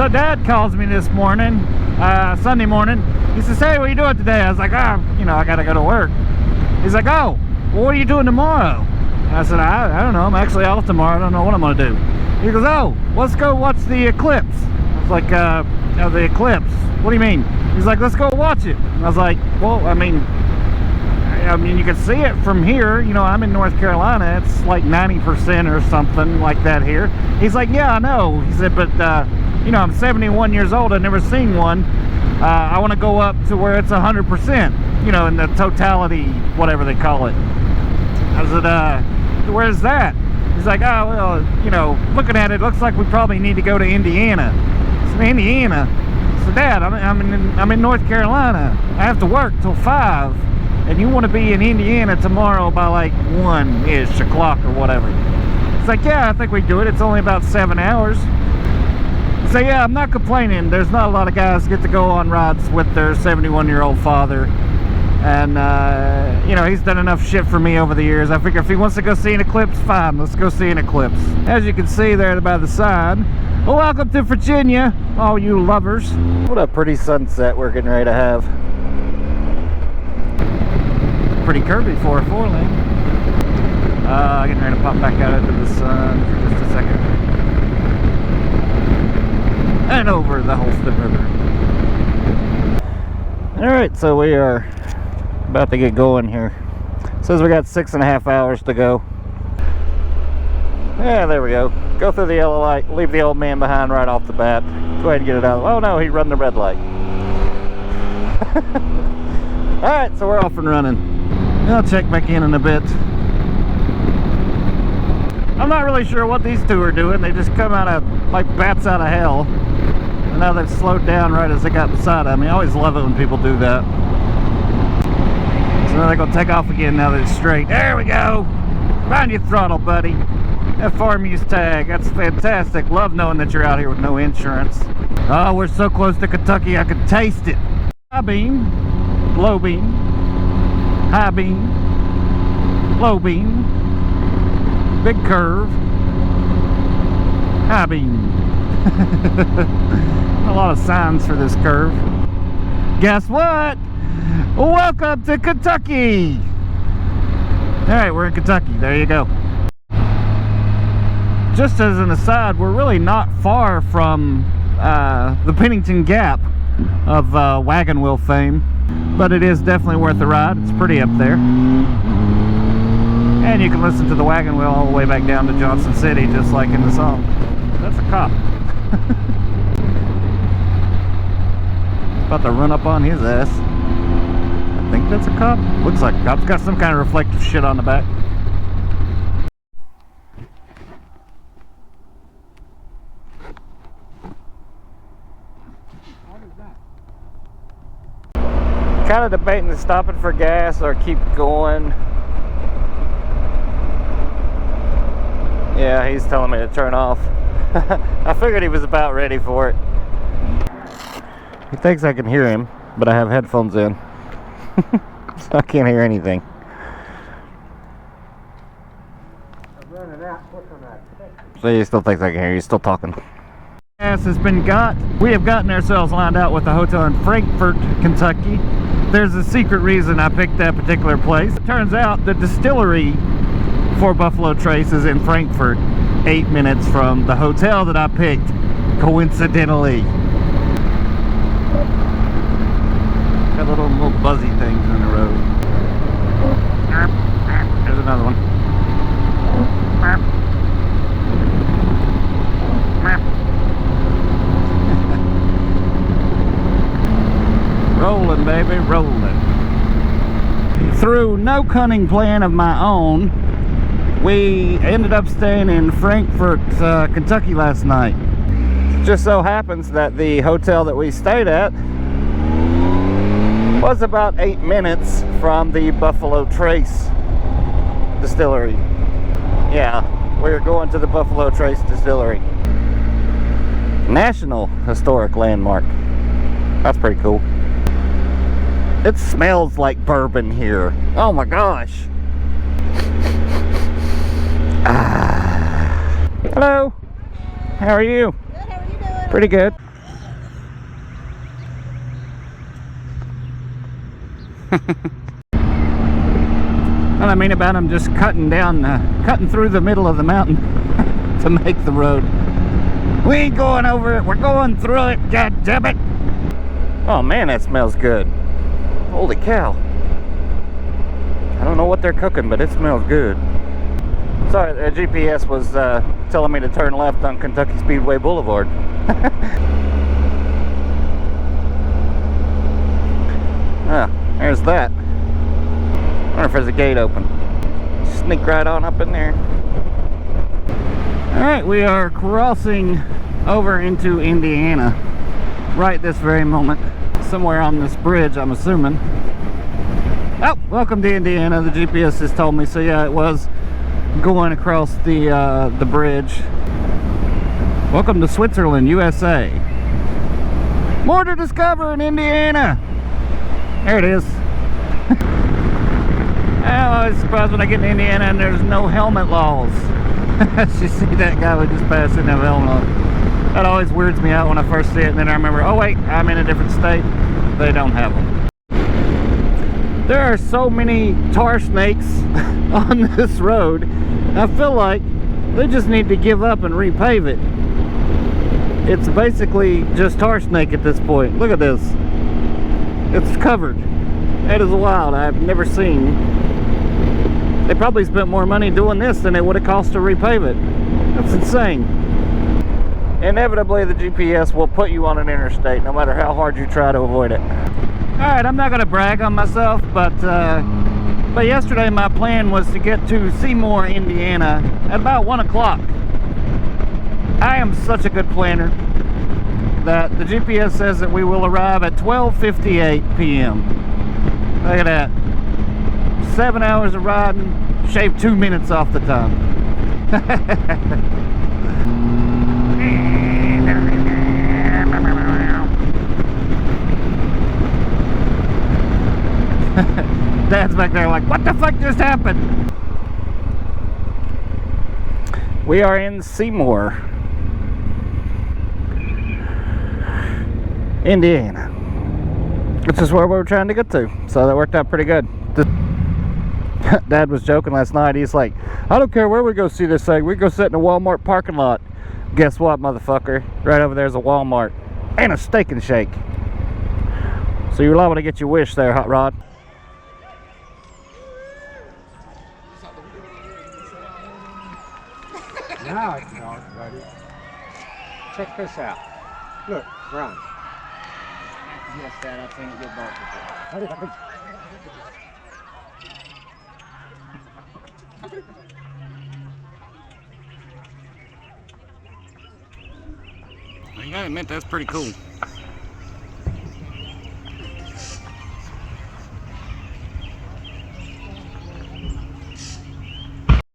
So Dad calls me this morning, Sunday morning. He says, hey, what are you doing today? I was like, you know, I gotta go to work. He's like, oh, well, what are you doing tomorrow? And I said, I don't know, I'm actually off tomorrow, I don't know what I'm gonna do. He goes, oh, let's go watch the eclipse. I was like, the eclipse? What do you mean? He's like, let's go watch it. And I was like, well, I mean, you can see it from here. You know, I'm in North Carolina. It's like 90% or something like that here. He's like, yeah, I know. He said, but, you know, I'm 71 years old. I've never seen one. I want to go up to where it's 100%, you know, in the totality, whatever they call it. I said, where's that? He's like, oh, well, you know, looking at it, looks like we probably need to go to Indiana. I said, Indiana? I said, Dad, I'm in North Carolina. I have to work till 5. And you want to be in Indiana tomorrow by like 1-ish o'clock or whatever. It's like, yeah, I think we do it. It's only about 7 hours. So yeah, I'm not complaining. There's not a lot of guys get to go on rides with their 71-year-old father. And, you know, he's done enough shit for me over the years. I figure if he wants to go see an eclipse, fine, let's go see an eclipse. As you can see there by the sign, well, welcome to Virginia, all you lovers. What a pretty sunset we're getting ready to have. Pretty curvy for a 4-lane. Getting ready to pop back out into the sun for just a second. And over the Holston River. Alright, so we are about to get going here. It says we got 6.5 hours to go. Yeah, there we go. Go through the yellow light, leave the old man behind right off the bat. Go ahead and get it out. Oh no, he run the red light. Alright, so we're off and running. I'll check back in a bit. I'm not really sure what these two are doing. They just come out of, like bats out of hell. And now they've slowed down right as they got beside of me. I always love it when people do that. So now they're going to take off again now that it's straight. There we go. Find your throttle, buddy. That farm use tag. That's fantastic. Love knowing that you're out here with no insurance. Oh, we're so close to Kentucky, I can taste it. High beam, low beam, high beam, low beam, big curve, high beam. A lot of signs for this curve. Guess what? Welcome to Kentucky. Alright, we're in Kentucky. There you go. Just as an aside, we're really not far from the Pennington Gap of wagon wheel fame, but it is definitely worth the ride. It's pretty up there. And you can listen to the wagon wheel all the way back down to Johnson City, just like in the song. That's a cop. About to run up on his ass. I think that's a cop. Looks like a cop. It's got some kind of reflective shit on the back. Kind of debating to stopping for gas or keep going. Yeah, he's telling me to turn off. I figured he was about ready for it. He thinks I can hear him, but I have headphones in. So I can't hear anything. So he still thinks I can hear you. He's still talking. Gas has been got. We have gotten ourselves lined out with a hotel in Frankfort, Kentucky. There's a secret reason I picked that particular place. It turns out the distillery for Buffalo Trace is in Frankfort, 8 minutes from the hotel that I picked, coincidentally. Got little buzzy things in the road. There's another one. Rolling, baby, rolling. Through no cunning plan of my own, we ended up staying in Frankfort, Kentucky last night. Just so happens that the hotel that we stayed at was about 8 minutes from the Buffalo Trace Distillery. Yeah, we're going to the Buffalo Trace Distillery. National Historic Landmark. That's pretty cool. It smells like bourbon here. Oh my gosh. Hello. How are you? Good, how are you doing? Pretty good. What I mean about them just cutting through the middle of the mountain to make the road. We ain't going over it, we're going through it, god damn it. Oh man, that smells good. Holy cow. I don't know what they're cooking, but it smells good. Sorry, the GPS was telling me to turn left on Kentucky Speedway Boulevard. Ah, there's that. I wonder if there's a gate open. Sneak right on up in there. Alright, we are crossing over into Indiana right this very moment. Somewhere on this bridge, I'm assuming. Oh, welcome to Indiana, the GPS has told me. So yeah, it was going across the bridge. Welcome to Switzerland, USA. More to discover in Indiana. There it is. I'm always surprised when I get to Indiana and there's no helmet laws. You see that guy would just pass in no helmet laws. That always weirds me out when I first see it, and then I remember, oh wait, I'm in a different state. They don't have them. There are so many tar snakes on this road. I feel like they just need to give up and repave it. It's basically just tar snake at this point. Look at this. It's covered. That is wild. I've never seen. They probably spent more money doing this than it would have cost to repave it. That's insane. Inevitably, the GPS will put you on an interstate no matter how hard you try to avoid it. Alright, I'm not going to brag on myself, but yesterday my plan was to get to Seymour, Indiana at about 1 o'clock. I am such a good planner that the GPS says that we will arrive at 12:58 p.m. Look at that. 7 hours of riding, shave 2 minutes off the time. Dad's back there like, what the fuck just happened? We are in Seymour, Indiana. This is where we were trying to get to, so that worked out pretty good. Dad was joking last night. He's like, I don't care where we go see this thing. We go sit in a Walmart parking lot. Guess what, motherfucker? Right over there's a Walmart and a Steak and Shake. So you're liable to get your wish there, Hot Rod. Now it's not ready. Check this out. Look, run. Yes, Dad, I've seen it get dark before. I gotta admit, that's pretty cool.